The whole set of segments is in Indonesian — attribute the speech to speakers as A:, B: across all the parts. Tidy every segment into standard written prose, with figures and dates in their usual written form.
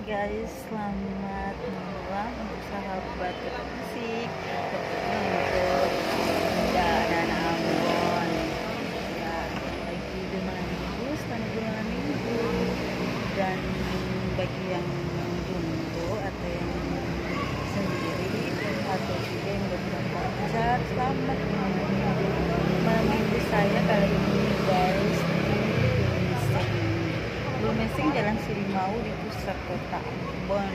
A: Guys, selamat malam untuk sahabat musik, untuk anak-anak Ambon. Ya, lagi di malam minggu, di malam minggu. Dan bagi yang buntu atau yang sendiri atau juga yang belum pacar, selamat malam minggu saya kali ini guys di Lumesing Jalan Sirimau di pusat kota Ambon.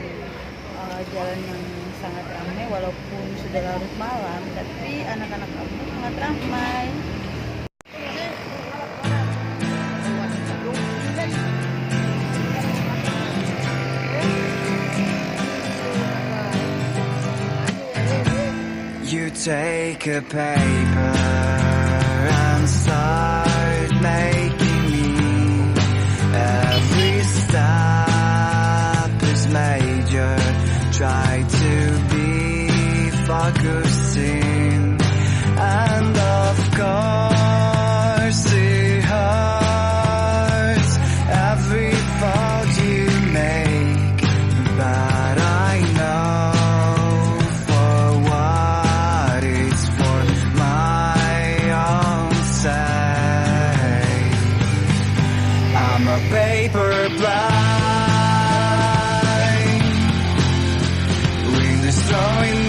A: Jalan yang sangat ramai walaupun sudah larut malam, tapi anak-anak Ambon sangat ramai.
B: You take a paper and start making me. Every step is major. Try to be focusing, and of course it hurts every thought you make, but I know for what it's for my own sake. I'm a paper blind, wind is throwing